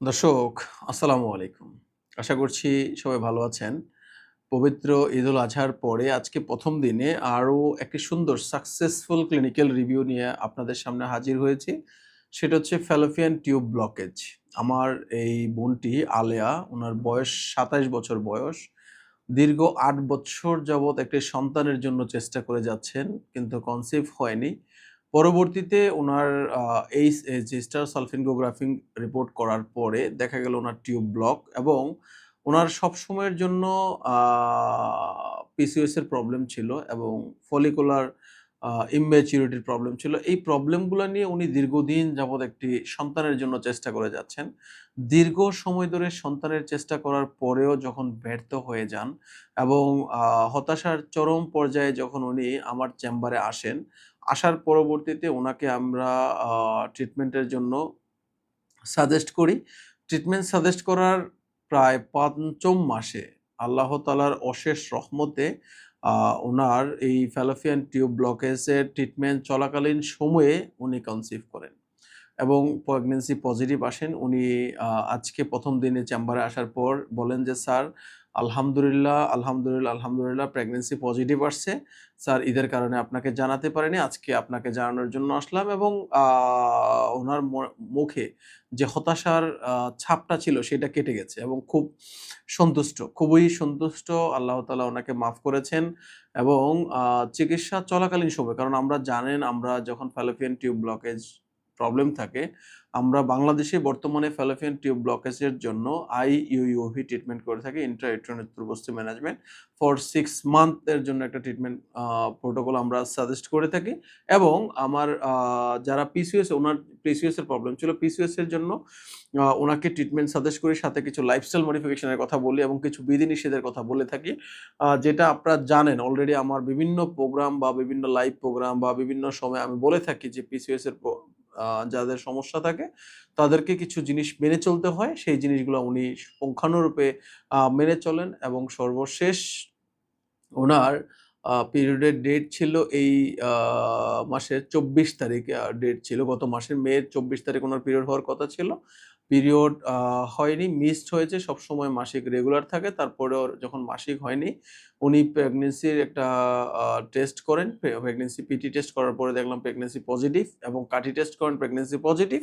দর্শক, আসসালামু আলাইকুম। আশা করছি সবাই ভালো আছেন। পবিত্র ঈদুল আজহার পরে আজকে ১ম দিনে আরও একটি সুন্দর সাকসেসফুল ক্লিনিক্যাল রিভিউ নিয়ে আপনাদের সামনে হাজির হয়েছি। সেটা হচ্ছে ফ্যালোপিয়ান টিউব ব্লকেজ। আমার এই বোনটি আলেয়া, উনার বয়স ২৭ বছর বয়স। দীর্ঘ ৮ বৎসর যাবৎ একটি সন্তানের জন্য চেষ্টা করে যাচ্ছেন, কিন্তু কনসিভ হয়নি। পরবর্তীতে উনার আ এইস এ যে স্টার সালফিঙ্গোগ্রাফি রিপোর্ট করার পরে দেখা গেল উনার টিউব ব্লক এবং উনার সবসময়ের জন্য আ পিসিওএস এর প্রবলেম ছিল এবং ফলিকুলার ইম্যাচুরিটির প্রবলেম ছিল। এই প্রবলেমগুলা নিয়ে উনি দীর্ঘদিন যাবৎ একটি সন্তানের জন্য চেষ্টা করে যাচ্ছেন। দীর্ঘ সময় ধরে সন্তানের চেষ্টা করার পরেও যখন ব্যর্থ হয়ে যান এবং আ হতাশার চরম পর্যায়ে যখন উনি আমার চেম্বারে আসেন, আসার পরবর্তীতে উনাকে আমরা আ ট্রিটমেন্টের জন্য সাজেস্ট করি। ট্রিটমেন্ট সাজেস্ট করার প্রায় ৫ম মাসে আল্লাহ তাআলার অশেষ রহমতে আ উনার এই ফ্যালোপিয়ান টিউব ব্লকেজের ট্রিটমেন্ট চলাকালীন সময়ে উনি কনসিভ করেন। এবং প্রেগন্যান্সি পজিটিভ আসেন। উনি আজকে ১ম দিনে চেম্বারে আসার পর বলেন যে, "স্যার আলহামদুলিল্লাহ প্রেগন্যান্সি পজিটিভ আসছে। স্যার ঈদের কারণে আপনাকে জানাতে পারিনি। আজকে আপনাকে জানানোর জন্য আসলাম" এবং আ উনার মুখে যে হতাশার ছাপটা ছিল সেটা কেটে গেছে এবং খুব সন্তুষ্ট, খুবই সন্তুষ্ট। আল্লাহ তাআলা উনাকে মাফ করেছেন এবং আ চিকিৎসা চলাকালীন সময়ে কারণ আমরা জানেন আমরা যখন ফ্যালোপিয়ান টিউব ব্লকেজ প্রবলেম থাকে, আমরা বাংলাদেশে বর্তমানে ফ্যালোপিয়ান টিউব ব্লকেজের জন্য IUUV ট্রিটমেন্ট করে থাকি, ইন্ট্রা-ইউটেরাইন উত্তরবস্তি ম্যানেজমেন্ট। ফর 6 মান্থ এর জন্য একটা ট্রিটমেন্ট প্রোটোকল আমরা সাজেস্ট করে থাকি এবং আমার যারা পিসিওএস উনার পিসিওএস এর প্রবলেম ছিল, পিসিওএস এর জন্য উনাকে ট্রিটমেন্ট সাজেস্ট করি, সাথে কিছু লাইফস্টাইল মডিফিকেশন এর কথা বলি এবং কিছু বিধি-নিষেধের কথা বলে থাকি। যেটা আপনারা জানেন অলরেডি আমার বিভিন্ন প্রোগ্রাম বা বিভিন্ন লাইভ প্রোগ্রাম বা বিভিন্ন সময়ে আমি বলে থাকি যে পিসিওএস এর আ যাদের সমস্যা থাকে তাদেরকে কিছু জিনিস মেনে চলতে হয়। সেই জিনিসগুলা উনি পুঙ্খানুরূপে মেনে চলেন এবং সর্বশেষ উনার পিরিয়ডের ডেট ছিল এই আ মাসের ২৪ তারিখ ডেট ছিল। গত মাসের মের ২৪ তারিখ উনার পিরিয়ড হওয়ার কথা ছিল। পিরিয়ড হয়নি, মিসড হয়েছে। সবসময় মাসিক রেগুলার থাকে। তারপরেও যখন মাসিক হয়নি, উনি প্রেগন্যান্সির একটা আ টেস্ট করেন। প্রেগন্যান্সি পিটি টেস্ট করার পরে দেখলাম প্রেগন্যান্সি পজিটিভ এবং কাঠি টেস্ট করেন প্রেগন্যান্সি পজিটিভ।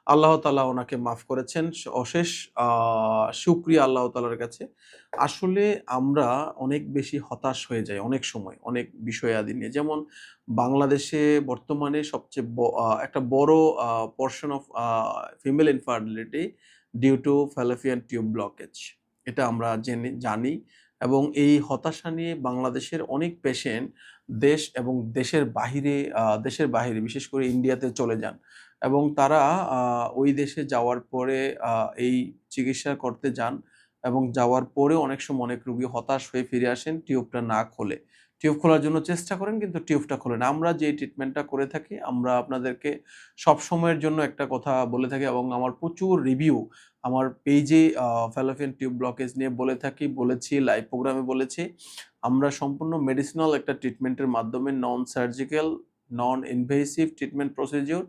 আল্লাহ তাআলা উনাকে মাফ করেছেন। অশেষ আ শুকরিয়া আল্লাহ তাআলার কাছে। আসলে আমরা অনেক বেশি হতাশ হয়ে যাই অনেক সময়, অনেক বিষয়াদি নিয়ে। যেমন বাংলাদেশে বর্তমানে সবচেয়ে একটা বড় portion of female infertility due to fallopian tube blockage. এটা আমরা জানি এবং এই হতাশা নিয়ে বাংলাদেশের অনেক পেশেন্ট দেশ এবং দেশের বাহিরে বিশেষ করে ইন্ডিয়াতে চলে যান এবং তারা আ ওই দেশে যাওয়ার পরে আ এই চিকিৎসা করতে যান এবং যাওয়ার পরেও অনেক সময় অনেক রোগী হতাশ হয়ে ফিরে আসেন টিউবটা না খোলে। টিউব খোলার জন্য চেষ্টা করেন কিন্তু টিউবটা খোলে না। আমরা যে ট্রিটমেন্টটা করে থাকি আমরা আপনাদেরকে সবসময়ের জন্য একটা কথা বলে থাকি এবং আমার প্রচুর রিভিউ আমার পেইজে ফ্যালোপিয়ান টিউব ব্লকেজ নিয়ে বলে থাকি, বলেছি, লাইভ প্রোগ্রামে বলেছি। আমরা সম্পূর্ণ মেডিসিনাল একটা ট্রিটমেন্টের মাধ্যমে non surgical, non invasive treatment procedure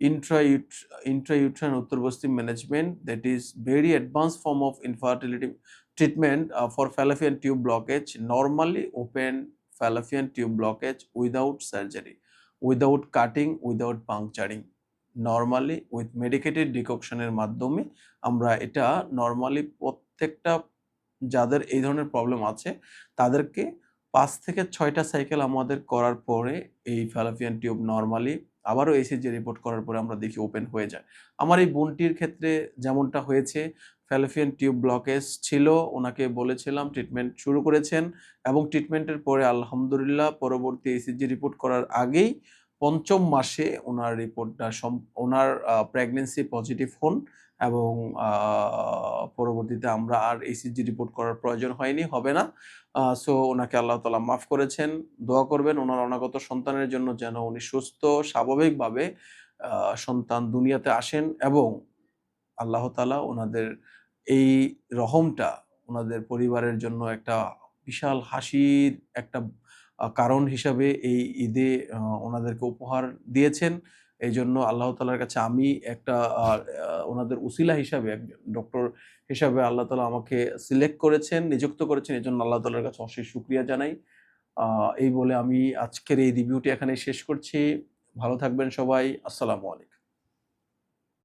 intra-ut intrauterine Uttarvasti management that is very advanced form of infertility treatment for fallopian tube blockage, normally open fallopian tube blockage without surgery, without cutting, without puncturing. Normally with medicated decoction এর মাধ্যমে আমরা এটা normally প্রত্যেকটা যাদের এই ধরনের problem আছে তাদেরকে ৫ থেকে ৬ টা সাইকেল আমাদের করার পরে এই ফ্যালোপিয়ান টিউব নরমালি আবারও ইসিজি রিপোর্ট করার পরে আমরা দেখি ওপেন হয়ে যায়। আমার এই বোনটির ক্ষেত্রে যেমনটা হয়েছে ফ্যালোপিয়ান টিউব ব্লকেজ ছিল, উনাকে বলেছিলাম ট্রিটমেন্ট শুরু করেছেন এবং ট্রিটমেন্টের পরে আলহামদুলিল্লাহ পরবর্তী ইসিজি রিপোর্ট করার আগেই ৫ম মাসে উনার রিপোর্টটা উনার প্রেগন্যান্সি পজিটিভ হন এবং আ পরবর্তীতে আমরা আর ইসিজি রিপোর্ট করার প্রয়োজন হয়নি, হবে না। সো উনাকে আল্লাহ তাআলা মাফ করেছেন। দোয়া করবেন উনার অনাগত সন্তানের জন্য যেন উনি সুস্থ স্বাভাবিকভাবে আ সন্তান দুনিয়াতে আসেন এবং আল্লাহ তাআলা উনাদের এই রহমটা উনাদের পরিবারের জন্য একটা বিশাল হাসির একটা কারণ হিসাবে এই ঈদে উনাদেরকে উপহার দিয়েছেন এইজন্য আল্লাহ তাআলার কাছে আমি একটা ওনাদের উসিলা হিসাবে একজন ডক্টর হিসাবে আল্লাহ তাআলা আমাকে সিলেক্ট করেছেন, নিযুক্ত করেছেন। এজন্য আল্লাহ তাআলার কাছে অশেষ শুকরিয়া জানাই। এই বলে আমি আজকের এই রিভিউটি এখানেই শেষ করছি। ভালো থাকবেন সবাই। আসসালামু আলাইকুম।